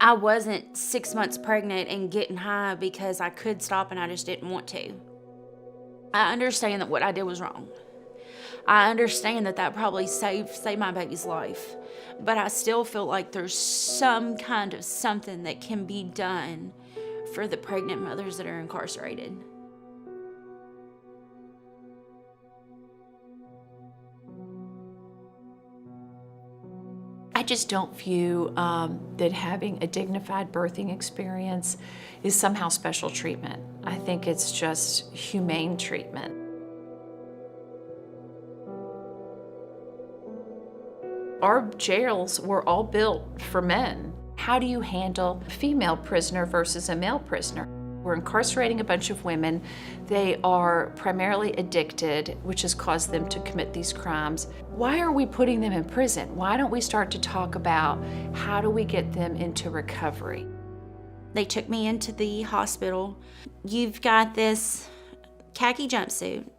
I wasn't 6 months pregnant and getting high because I could stop and I just didn't want to. I understand that what I did was wrong. I understand that that probably saved my baby's life, but I still feel like there's some kind of something that can be done for the pregnant mothers that are incarcerated. I just don't view that having a dignified birthing experience is somehow special treatment. I think it's just humane treatment. Our jails were all built for men. How do you handle a female prisoner versus a male prisoner? We're incarcerating a bunch of women. They are primarily addicted, which has caused them to commit these crimes. Why are we putting them in prison? Why don't we start to talk about how do we get them into recovery? They took me into the hospital. You've got this khaki jumpsuit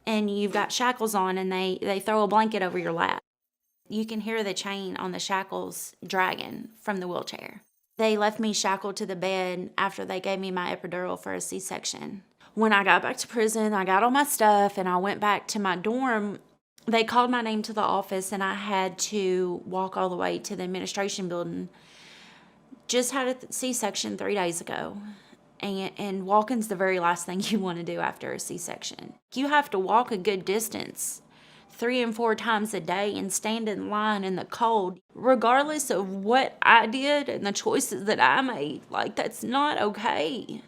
and you've got shackles on, and they throw a blanket over your lap. You can hear the chain on the shackles dragging from the wheelchair. They left me shackled to the bed after they gave me my epidural for a C-section. When I got back to prison, I got all my stuff and I went back to my dorm. They called my name to the office and I had to walk all the way to the administration building. Just had a C-section 3 days ago. And walking's the very last thing you want to do after a C-section. You have to walk a good distance 3 and 4 times a day and stand in line in the cold. Regardless of what I did and the choices that I made, like, that's not okay.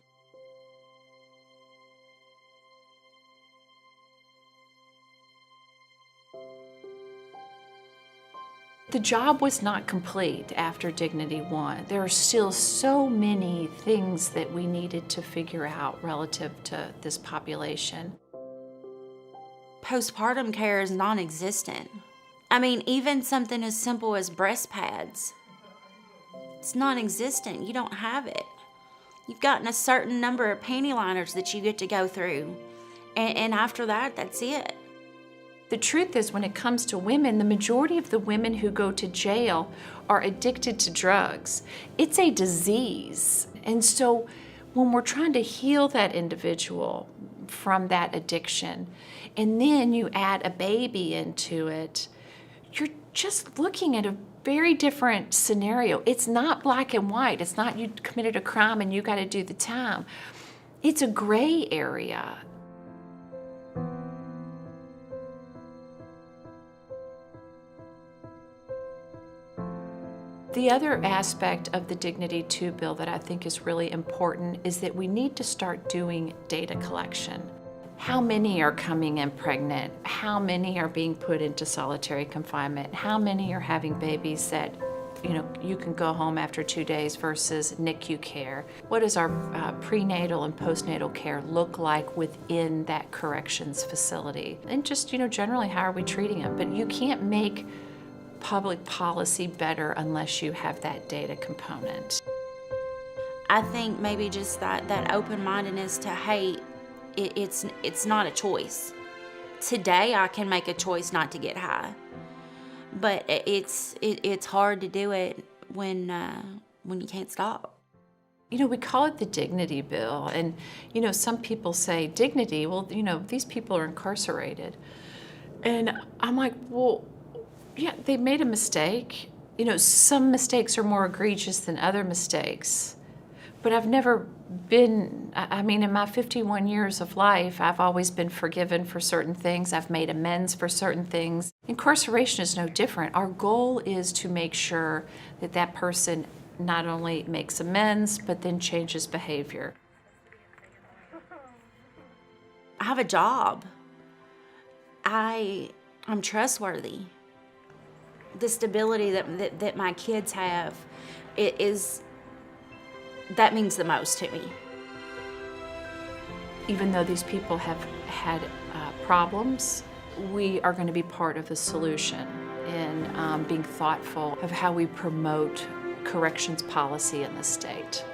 The job was not complete after Dignity won. There are still so many things that we needed to figure out relative to this population. Postpartum care is non-existent. I mean, even something as simple as breast pads. It's non-existent. You don't have it. You've gotten a certain number of panty liners that you get to go through. And after that, that's it. The truth is, when it comes to women, the majority of the women who go to jail are addicted to drugs. It's a disease. And so when we're trying to heal that individual from that addiction, and then you add a baby into it, you're just looking at a very different scenario. It's not black and white. It's not you committed a crime and you got to do the time. It's a gray area. The other aspect of the Dignity II bill that I think is really important is that we need to start doing data collection. How many are coming in pregnant? How many are being put into solitary confinement? How many are having babies that, you can go home after 2 days versus NICU care? What does our prenatal and postnatal care look like within that corrections facility? And just, generally, how are we treating them? But you can't make public policy better unless you have that data component. I think maybe just that open-mindedness to, hey, it's not a choice. Today I can make a choice not to get high, but it's hard to do it when you can't stop. We call it the Dignity Bill, and some people say dignity. Well, these people are incarcerated, and I'm like, well, yeah, they made a mistake. Some mistakes are more egregious than other mistakes. But I've never been, in my 51 years of life, I've always been forgiven for certain things. I've made amends for certain things. Incarceration is no different. Our goal is to make sure that that person not only makes amends, but then changes behavior. I have a job. I'm trustworthy. The stability that my kids have that means the most to me. Even though these people have had problems, we are going to be part of the solution in being thoughtful of how we promote corrections policy in the state.